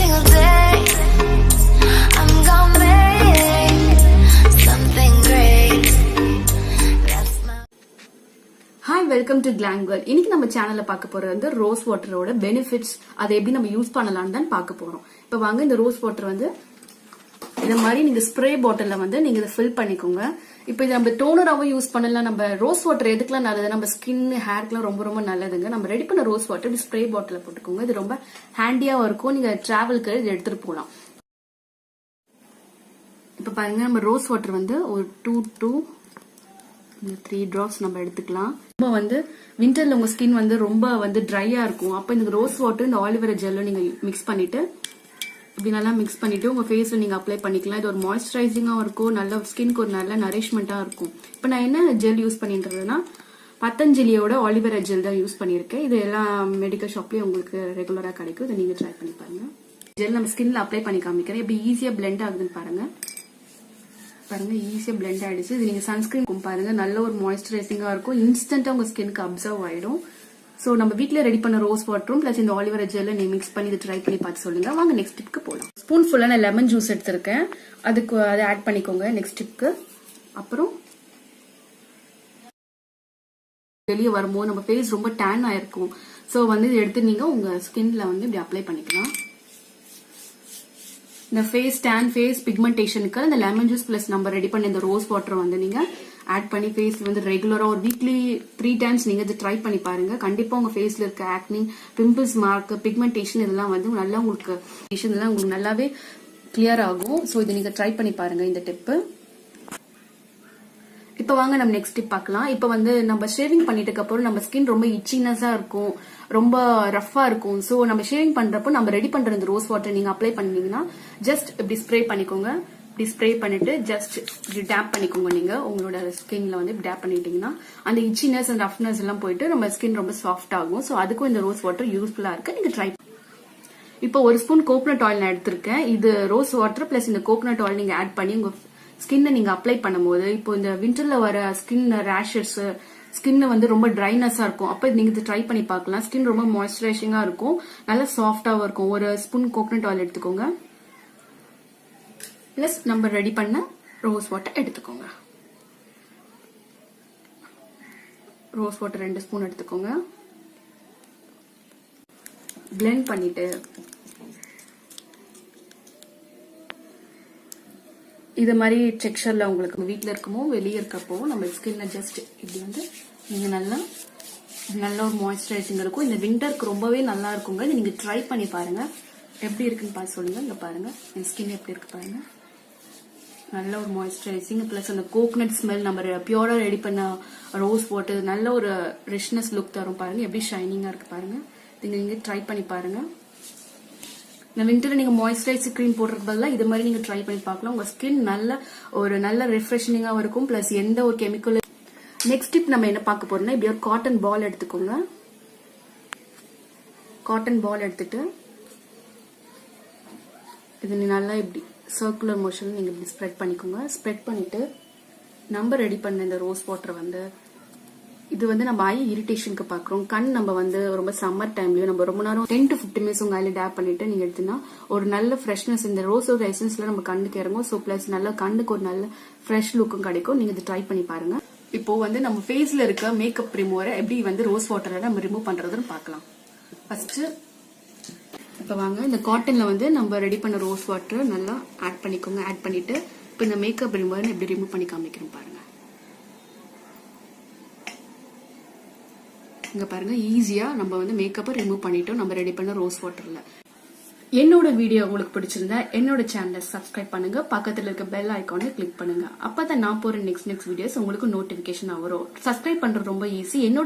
single day. I'm gonna make something great. That's my. Hi, welcome to Glam Girl. இன்னைக்கு நம்ம சேனல்ல பார்க்க போறது வந்து ரோஸ் வாட்டரோட பெனிஃபிட்ஸ், அதை எப்படி நம்ம யூஸ் பண்ணலாம்னு தான் பார்க்க போறோம். இப்போ வாங்க, இந்த ரோஸ் வாட்டர் வந்து இந்த மாதிரி நீங்க ஸ்ப்ரே பாட்டில்ல வந்து நீங்க இதை ஃபில் பண்ணிக்கோங்க. இப்போ இது நம்ம டோனராவும் யூஸ் பண்ணலாம். நம்ம ரோஸ் வாட்டர் எதுக்கெல்லாம் நல்லது, நம்ம ஸ்கின் ஹேர்க்குலாம் ரொம்ப ரொம்ப நல்லதுங்க. நம்ம ரெடி பண்ண ரோஸ் வாட்டர் இப்படி ஸ்ப்ரே பாட்டில போட்டுக்கோங்க. இது ரொம்ப ஹேண்டியாவும் இருக்கும். நீங்க டிராவலுக்கு இது எடுத்துட்டு போகலாம். இப்ப பாருங்க, நம்ம ரோஸ் வாட்டர் வந்து ஒரு 2 to 3 drops நம்ம எடுத்துக்கலாம். ரொம்ப வந்து விண்டர்ல உங்க ஸ்கின் வந்து ரொம்ப வந்து ட்ரையா இருக்கும். அப்ப இந்த ரோஸ் வாட்டர் இந்த ஆலிவேரா ஜெல்ல நீங்க மிக்ஸ் பண்ணிட்டு இப்படி நல்லா மிக்ஸ் பண்ணிட்டு உங்க ஃபேஸ்ல நீங்க அப்ளை பண்ணிக்கலாம். இது ஒரு மாய்ஸ்சரைசிங்கா இருக்கும், நல்ல ஸ்கின்க்கு ஒரு நல்ல நரிஷ்மெண்டா இருக்கும். இப்ப நான் என்ன ஜெல் யூஸ் பண்ணிட்டுறதுன்னா, பத்தஞ்சலியோட ஆலிவேரா ஜெல் தான் யூஸ் பண்ணிருக்கேன். இது எல்லா மெடிக்கல் ஷாப்லயும் உங்களுக்கு ரெகுலரா கிடைக்கும். இதை நீங்க ட்ரை பண்ணி பாருங்க. ஜெல் நம்ம ஸ்கின்ல அப்ளை பண்ணி காமிக்கிறேன். எப்படி ஈஸியா பிளெண்ட் ஆகுதுன்னு பாருங்க. பாருங்க, ஈஸியா பிளெண்ட் ஆயிடுச்சு. இது நீங்க சன்ஸ்கிரீன் பாருங்க, நல்ல ஒரு மாய்ஸ்சரைசிங்கா இருக்கும். இன்ஸ்டன்டா உங்க ஸ்கின்க்கு அப்சர்வ் ஆயிடும். சோ நம்ம வீட்ல ரெடி பண்ண ரோஸ் வாட்டரும் பிளஸ் இந்த ஆலிவேரா ஜெல்ல நீ மிக்ஸ் பண்ணி இதை ட்ரை பண்ணி பார்த்து சொல்லுங்க. வாங்க நெக்ஸ்ட் டிப்க்கு போலாம். ஸ்பூன் ஃபுல்லா நான் லெமன் ஜூஸ் எடுத்திருக்கேன், அதுக்கு அதை ஆட் பண்ணிக்கோங்க நெக்ஸ்ட் டிப்க்கு. அப்புறம் வெளியே வரும்போது நம்ம ஃபேஸ் ரொம்ப டேன் ஆயிருக்கும். சோ வந்து இதை எடுத்து நீங்க உங்க ஸ்கின்ல வந்து இப்படி அப்ளை பண்ணிக்கலாம். இந்த ஃபேஸ் டேன், ஃபேஸ் பிக்மெண்டேஷனுக்கு இந்த லெமன் ஜூஸ் பிளஸ் நம்ம ரெடி பண்ண இந்த ரோஸ் வாட்டர் வந்து நீங்க ஆட் பண்ணி ஃபேஸ்ல வந்து ரெகுலரா ஒரு வீக்லி 3 times நீங்க இதை ட்ரை பண்ணி பாருங்க. கண்டிப்பா உங்க ஃபேஸ்ல இருக்க ஆக்னி, பிம்பிள்ஸ், மார்க், பிக்மெண்டேஷன் இதெல்லாம் வந்து நல்லா உங்களுக்கு இதெல்லாம் உங்களுக்கு நல்லாவே கிளியர் ஆகும். சோ இதை நீங்க ட்ரை பண்ணி பாருங்க இந்த டிப்பு. இப்ப வாங்க நம்ம நெக்ஸ்ட் டிப் பார்க்கலாம். இப்ப வந்து நம்ம ஷேவிங் பண்ணிட்டு அப்புறம் நம்ம ஸ்கின் ரொம்ப இச்சினஸா இருக்கும், ரொம்ப ரஃபா இருக்கும். சோ நம்ம ஷேவிங் பண்றப்போ நம்ம ரெடி பண்ற இந்த ரோஸ் வாட்டர் நீங்க அப்ளை பண்ணீங்கன்னா ஜஸ்ட் இப்படி ஸ்ப்ரே பண்ணிக்கோங்க. இப்படி ஸ்ப்ரே பண்ணிட்டு ஜஸ்ட் இப்படி டேப் பண்ணிக்கோங்க. நீங்க உங்களோட ஸ்கின்ல வந்து டேப் பண்ணிட்டீங்கன்னா அந்த இச்சினஸ் அண்ட் ரஃப்னஸ் எல்லாம் போயிட்டு நம்ம ஸ்கின் ரொம்ப சாஃப்ட் ஆகும். சோ அதுக்கும் இந்த ரோஸ் வாட்டர் யூஸ்ஃபுல்லா இருக்கு, நீங்க ட்ரை. இப்போ ஒரு ஸ்பூன் கோகனட் ஆயில் நான் எடுத்திருக்கேன். இது ரோஸ் வாட்டர் பிளஸ் இந்த கோகனட் ஆயில் நீங்க ஆட் பண்ணி உங்க ஸ்கின்னை நீங்க அப்ளை பண்ணும்போது, இப்போ இந்த விண்டர்ல வர ஸ்கின் ரேஷஸ், ஸ்கின் வந்து ரொம்ப ட்ரைனஸா இருக்கும். அப்ப நீங்க இதை ட்ரை பண்ணி பார்க்கலாம். ஸ்கின் ரொம்ப மாய்ஸ்சரைசிங்கா இருக்கும், நல்லா சாஃப்டாவும் இருக்கும். ஒரு ஸ்பூன் கோகனட் ஆயில் எடுத்துக்கோங்க, பிளஸ் நம்ம ரெடி பண்ண ரோஸ் வாட்டர் எடுத்துக்கோங்க. ரோஸ் வாட்டர் 2 ஸ்பூன் எடுத்துக்கோங்க. பிளெண்ட் பண்ணிட்டு இது மாதிரி டெக்ஸ்சர்ல உங்களுக்கு வீட்ல இருக்குமோ வெளியே இருக்கப்போ நம்ம ஸ்கின்ல ஜஸ்ட் இப்படி வந்து நீங்க நல்ல ஒரு மாய்ஸ்சரைசிங் இருக்கும். இந்த விண்டருக்கு ரொம்பவே நல்லா இருக்குங்க. இதை நீங்க ட்ரை பண்ணி பாருங்க, எப்படி இருக்குன்னு பார்த்து சொல்லுங்க. இங்க பாருங்க என் ஸ்கின் எப்படி இருக்கு பாருங்க, நல்ல ஒரு மாய்ஸ்சரைசிங் பிளஸ் அந்த கோகனட் ஸ்மெல், நம்ம பியூரா ரெடி பண்ண ரோஸ் வாட்டர் நல்ல ஒரு ரிச்னஸ் லுக் தரும். பாருங்க எப்படி ஷைனிங்கா இருக்கு பாருங்க. நீங்க ட்ரை பண்ணி பாருங்க. இந்த விண்டர்ல நீங்க மாய்ஸ்சரைசர் கிரீம் போடுறதுக்கு பதிலா இது மாதிரி நீங்க ட்ரை பண்ணி பார்க்கலாம். உங்க ஸ்கின் நல்ல ரிஃப்ரெஷிங்கா இருக்கும், பிளஸ் எந்த ஒரு கெமிக்கல். நெக்ஸ்ட் டிப் நம்ம என்ன பார்க்க போறோம்னா, இப்படி ஒரு காட்டன் பால் எடுத்துக்கோங்க. காட்டன் பால் எடுத்துட்டு இது நல்லா இப்படி சர்க்குலர் மோஷன் நீங்க இப்படி ஸ்ப்ரெட் பண்ணிக்கோங்க. ஸ்ப்ரெட் பண்ணிட்டு நம்ம ரெடி பண்ண இந்த ரோஸ் வாட்டர் வந்து இது வந்து நம்ம ஐ இரிட்டேஷனுக்கு பாக்குறோம். கண் நம்ம வந்து ரொம்ப சம்மர் டைம்லயும் நம்ம ரொம்ப நேரம் 10 to 15 minutes உங்க ஐல டேப் பண்ணிட்டு நீங்க எடுத்தீங்கன்னா ஒரு நல்ல ஃப்ரெஷ்னஸ் இந்த ரோஸோட எசன்ஸ்ல நம்ம கண்ணுக்கு இறங்கும். சோ பிளஸ் நல்ல கண்ணுக்கு ஒரு நல்ல ஃப்ரெஷ் லுக்கும் கிடைக்கும். நீங்க இதை ட்ரை பண்ணி பாருங்க. இப்போ வந்து நம்ம ஃபேஸ்ல இருக்க மேக்கப் ரிமூவரை எப்படி வந்து ரோஸ் வாட்டரை நம்ம ரிமூவ் பண்றதுன்னு பார்க்கலாம். ஃபர்ஸ்ட் இப்ப வாங்க, இந்த காட்டன்ல வந்து நம்ம ரெடி பண்ண ரோஸ் வாட்டர் நல்லா ஆட் பண்ணிக்கோங்க. ஆட் பண்ணிட்டு இப்ப இந்த மேக்கப் ரிமூவர் எப்படி ரிமூவ் பண்ணி காமிக்கிறேன் பாருங்க. இங்க பாருங்க, ஈஸியா நம்ம வந்து மேக்கப்பை ரிமூவ் பண்ணிட்டோம் நம்ம ரெடி பண்ண ரோஸ் வாட்டர்ல. என்னோட வீடியோ உங்களுக்கு பிடிச்சிருந்தா என்னோட சேனலை சப்ஸ்கிரைப் பண்ணுங்க, பக்கத்துல இருக்க பெல் ஐகானை கிளிக் பண்ணுங்க. அப்பதான் நான் போற நெக்ஸ்ட் வீடியோஸ் உங்களுக்கு நோட்டிபிகேஷன் வரும். சப்ஸ்கிரைப் பண்றது ரொம்ப ஈஸி. என்னோட